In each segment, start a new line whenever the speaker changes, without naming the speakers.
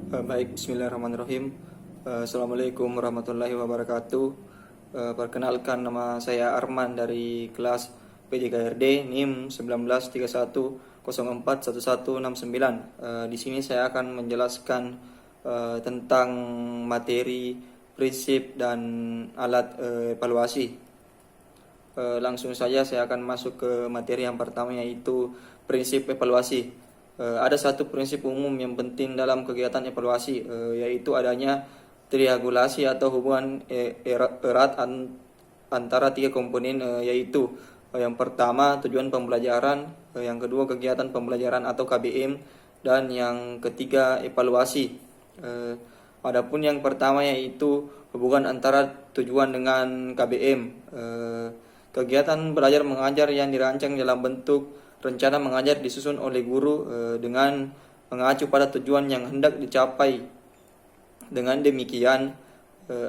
Baik, bismillahirrahmanirrahim. Assalamualaikum warahmatullahi wabarakatuh. Perkenalkan, nama saya Arman dari kelas PJKRD NIM 1931041169. Di sini saya akan menjelaskan tentang materi, prinsip, dan alat evaluasi. Langsung saja saya akan masuk ke materi yang pertama, yaitu prinsip evaluasi. Ada satu prinsip umum yang penting dalam kegiatan evaluasi, yaitu adanya triangulasi atau hubungan erat antara tiga komponen, yaitu yang pertama tujuan pembelajaran, yang kedua kegiatan pembelajaran atau KBM, dan yang ketiga evaluasi. Adapun yang pertama yaitu hubungan antara tujuan dengan KBM. Kegiatan belajar mengajar yang dirancang dalam bentuk rencana mengajar disusun oleh guru dengan mengacu pada tujuan yang hendak dicapai. Dengan demikian,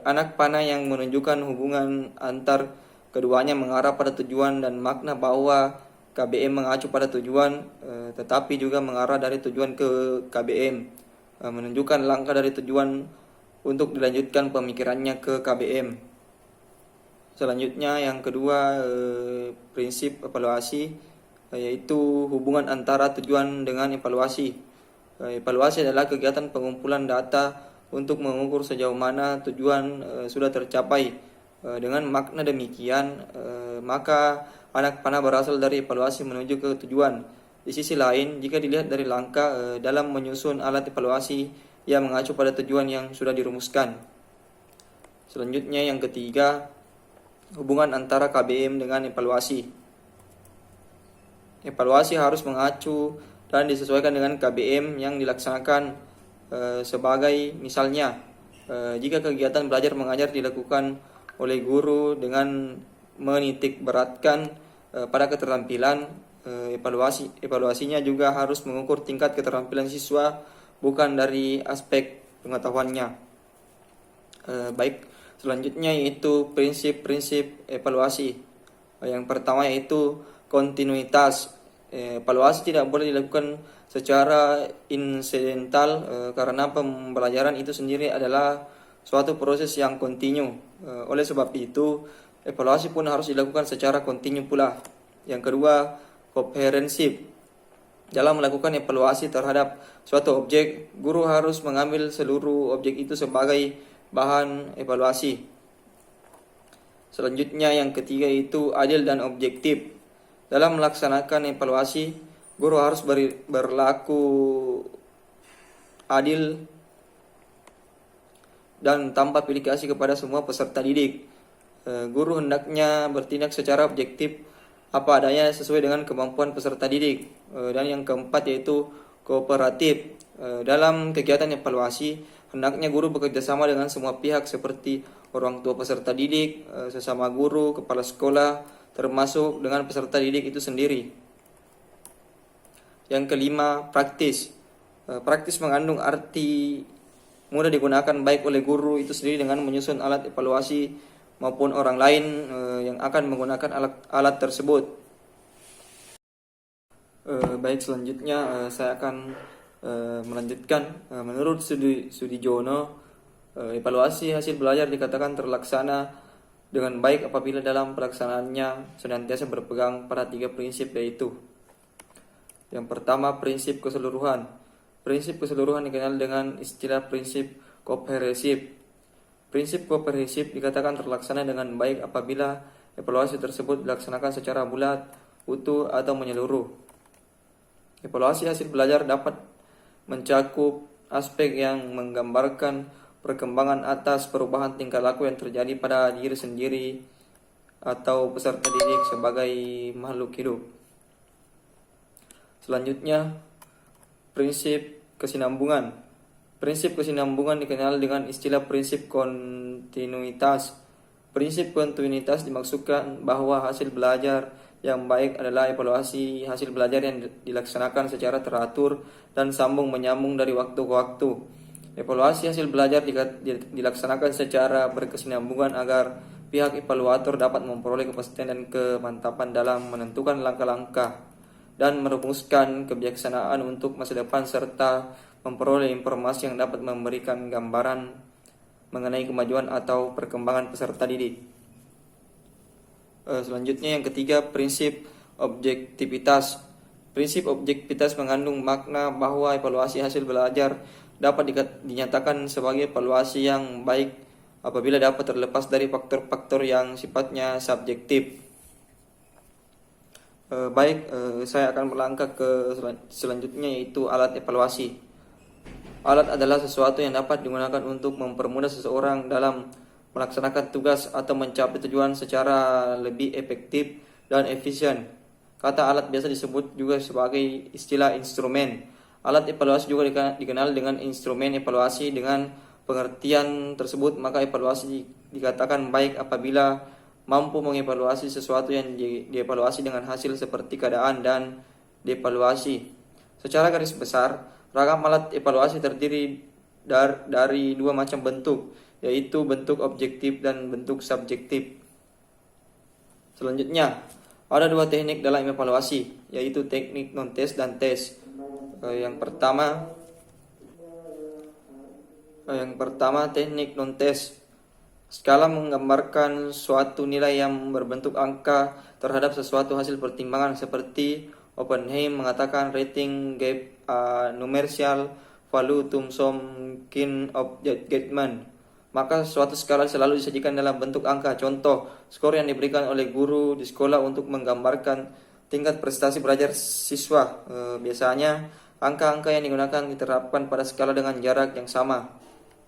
anak panah yang menunjukkan hubungan antar keduanya mengarah pada tujuan dan makna bahwa KBM mengacu pada tujuan, tetapi juga mengarah dari tujuan ke KBM, menunjukkan langkah dari tujuan untuk dilanjutkan pemikirannya ke KBM. Selanjutnya yang kedua, prinsip evaluasi, yaitu hubungan antara tujuan dengan evaluasi. Evaluasi adalah kegiatan pengumpulan data untuk mengukur sejauh mana tujuan sudah tercapai. Dengan makna demikian, maka anak panah berasal dari evaluasi menuju ke tujuan. Di sisi lain, jika dilihat dari langkah dalam menyusun alat evaluasi yang mengacu pada tujuan yang sudah dirumuskan. Selanjutnya yang ketiga, hubungan antara KBM dengan evaluasi. Evaluasi harus mengacu dan disesuaikan dengan KBM yang dilaksanakan, sebagai misalnya, jika kegiatan belajar mengajar dilakukan oleh guru dengan menitik beratkan pada keterampilan, evaluasinya juga harus mengukur tingkat keterampilan siswa, bukan dari aspek pengetahuannya. Baik, selanjutnya yaitu prinsip-prinsip evaluasi. Yang pertama yaitu kontinuitas. Evaluasi tidak boleh dilakukan secara insidental, karena pembelajaran itu sendiri adalah suatu proses yang kontinu. Oleh sebab itu, evaluasi pun harus dilakukan secara kontinu pula. Yang kedua, komprehensif. Dalam melakukan evaluasi terhadap suatu objek, guru harus mengambil seluruh objek itu sebagai bahan evaluasi. Selanjutnya yang ketiga itu adil dan objektif. Dalam melaksanakan evaluasi, guru harus berlaku adil dan tanpa pilih kasih kepada semua peserta didik. Guru hendaknya bertindak secara objektif apa adanya sesuai dengan kemampuan peserta didik. Dan yang keempat yaitu kooperatif. Dalam kegiatan evaluasi, hendaknya guru bekerja sama dengan semua pihak seperti orang tua peserta didik, sesama guru, kepala sekolah, termasuk dengan peserta didik itu sendiri. Yang kelima, praktis. Praktis mengandung arti mudah digunakan baik oleh guru itu sendiri dengan menyusun alat evaluasi maupun orang lain yang akan menggunakan alat tersebut. Baik, selanjutnya saya akan melanjutkan. Menurut Sudijono, evaluasi hasil belajar dikatakan terlaksana dengan baik apabila dalam pelaksanaannya senantiasa berpegang pada tiga prinsip, yaitu yang pertama, prinsip keseluruhan. Prinsip keseluruhan dikenal dengan istilah prinsip komprehensif. Prinsip komprehensif dikatakan terlaksana dengan baik apabila evaluasi tersebut dilaksanakan secara bulat, utuh, atau menyeluruh. Evaluasi hasil belajar dapat mencakup aspek yang menggambarkan perkembangan atas perubahan tingkah laku yang terjadi pada diri sendiri atau peserta didik sebagai makhluk hidup. Selanjutnya, prinsip kesinambungan. Prinsip kesinambungan dikenal dengan istilah prinsip kontinuitas. Prinsip kontinuitas dimaksudkan bahwa hasil belajar yang baik adalah evaluasi hasil belajar yang dilaksanakan secara teratur dan sambung menyambung dari waktu ke waktu. Evaluasi hasil belajar dilaksanakan secara berkesinambungan agar pihak evaluator dapat memperoleh kepastian dan kemantapan dalam menentukan langkah-langkah dan merumuskan kebijaksanaan untuk masa depan serta memperoleh informasi yang dapat memberikan gambaran mengenai kemajuan atau perkembangan peserta didik. Selanjutnya yang ketiga, prinsip objektivitas. Prinsip objektivitas mengandung makna bahwa evaluasi hasil belajar dapat dinyatakan sebagai evaluasi yang baik apabila dapat terlepas dari faktor-faktor yang sifatnya subjektif. Saya akan melangkah ke selanjutnya, yaitu alat evaluasi. Alat adalah sesuatu yang dapat digunakan untuk mempermudah seseorang dalam melaksanakan tugas atau mencapai tujuan secara lebih efektif dan efisien. Kata alat biasa disebut juga sebagai istilah instrumen. Alat evaluasi juga dikenal dengan instrumen evaluasi. Dengan pengertian tersebut, maka evaluasi dikatakan baik apabila mampu mengevaluasi sesuatu yang dievaluasi dengan hasil seperti keadaan dan dievaluasi. Secara garis besar, ragam alat evaluasi terdiri dari dua macam bentuk, yaitu bentuk objektif dan bentuk subjektif. Selanjutnya, ada dua teknik dalam evaluasi, yaitu teknik non-tes dan tes. Yang pertama teknik non-tes. Skala menggambarkan suatu nilai yang berbentuk angka terhadap sesuatu hasil pertimbangan, seperti Oppenheim mengatakan rating gave a numerical value to some kind of judgment. Maka suatu skala selalu disajikan dalam bentuk angka. Contoh, skor yang diberikan oleh guru di sekolah untuk menggambarkan tingkat prestasi belajar siswa. Biasanya angka-angka yang digunakan diterapkan pada skala dengan jarak yang sama,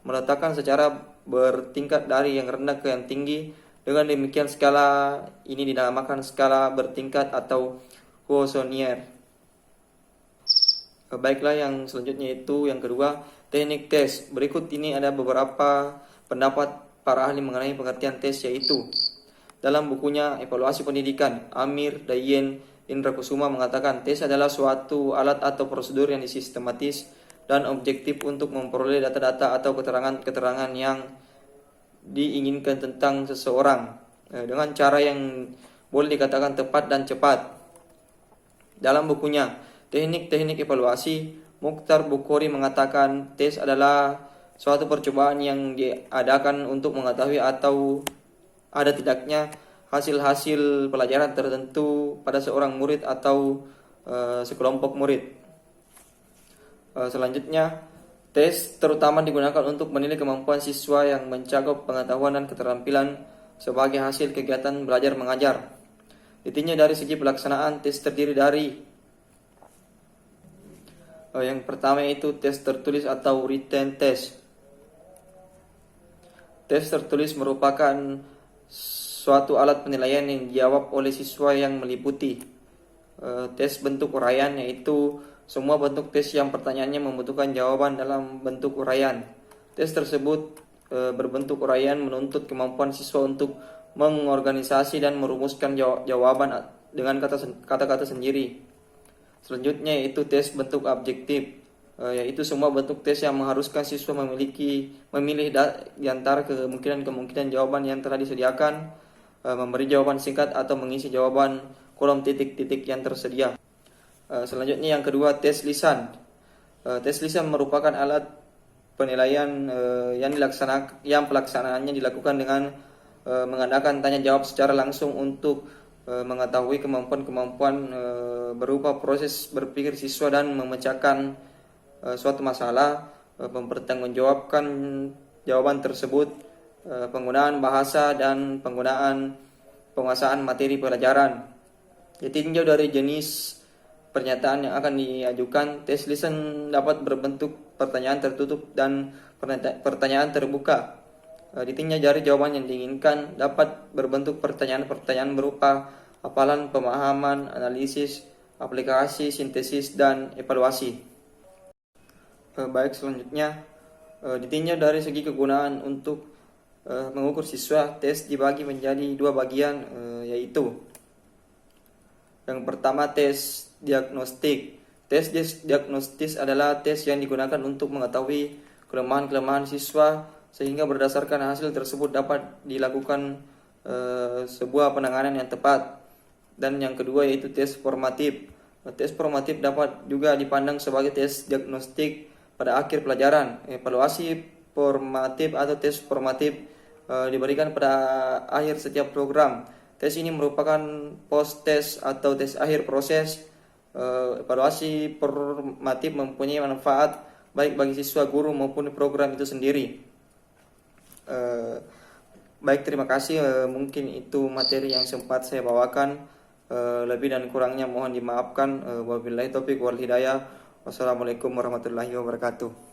meletakkan secara bertingkat dari yang rendah ke yang tinggi. Dengan demikian skala ini dinamakan skala bertingkat atau Quotient. Baiklah, yang selanjutnya itu yang kedua, teknik tes. Berikut ini ada beberapa pendapat para ahli mengenai pengertian tes, yaitu dalam bukunya Evaluasi Pendidikan, Amir Dayen Indra Kusuma mengatakan tes adalah suatu alat atau prosedur yang sistematis dan objektif untuk memperoleh data-data atau keterangan-keterangan yang diinginkan tentang seseorang dengan cara yang boleh dikatakan tepat dan cepat. Dalam bukunya Teknik-Teknik Evaluasi, Mukhtar Bukhari mengatakan tes adalah suatu percobaan yang diadakan untuk mengetahui atau ada tidaknya hasil-hasil pelajaran tertentu pada seorang murid atau sekelompok murid. Selanjutnya, tes terutama digunakan untuk menilai kemampuan siswa yang mencakup pengetahuan dan keterampilan sebagai hasil kegiatan belajar mengajar. Intinya dari segi pelaksanaan, tes terdiri dari yang pertama yaitu tes tertulis atau written test. Tes tertulis merupakan suatu alat penilaian yang dijawab oleh siswa yang meliputi tes bentuk uraian, yaitu semua bentuk tes yang pertanyaannya membutuhkan jawaban dalam bentuk uraian. Tes tersebut berbentuk uraian menuntut kemampuan siswa untuk mengorganisasi dan merumuskan jawaban dengan kata-kata sendiri. Selanjutnya yaitu tes bentuk objektif, yaitu semua bentuk tes yang mengharuskan siswa memilih di antara kemungkinan jawaban yang telah disediakan, memberi jawaban singkat atau mengisi jawaban kolom titik-titik yang tersedia. Selanjutnya yang kedua, tes lisan. Tes lisan merupakan alat penilaian yang pelaksanaannya dilakukan dengan mengadakan tanya jawab secara langsung untuk mengetahui kemampuan-kemampuan berupa proses berpikir siswa dan memecahkan suatu masalah, mempertanggungjawabkan jawaban tersebut, penggunaan bahasa dan penggunaan penguasaan materi pelajaran. Ditinjau dari jenis pernyataan yang akan diajukan, tes lisan dapat berbentuk pertanyaan tertutup dan pertanyaan terbuka. Ditinjau dari jawaban yang diinginkan, dapat berbentuk pertanyaan-pertanyaan berupa hafalan, pemahaman, analisis, aplikasi, sintesis, dan evaluasi. Baik, selanjutnya ditinjau dari segi kegunaan untuk mengukur siswa. Tes dibagi menjadi dua bagian, yaitu yang pertama tes diagnostik. Tes diagnostis adalah tes yang digunakan untuk mengetahui kelemahan-kelemahan siswa sehingga berdasarkan hasil tersebut dapat dilakukan sebuah penanganan yang tepat. Dan yang kedua yaitu tes formatif. Tes formatif dapat juga dipandang sebagai tes diagnostik pada akhir pelajaran. Evaluasi formatif atau tes formatif diberikan pada akhir setiap program. Tes ini merupakan post tes atau tes akhir proses. Evaluasi formatif mempunyai manfaat baik bagi siswa, guru maupun program itu sendiri. Baik, terima kasih. Mungkin itu materi yang sempat saya bawakan. Lebih dan kurangnya mohon dimaafkan. Wabillahi taufiq wal hidayah. Wassalamualaikum warahmatullahi wabarakatuh.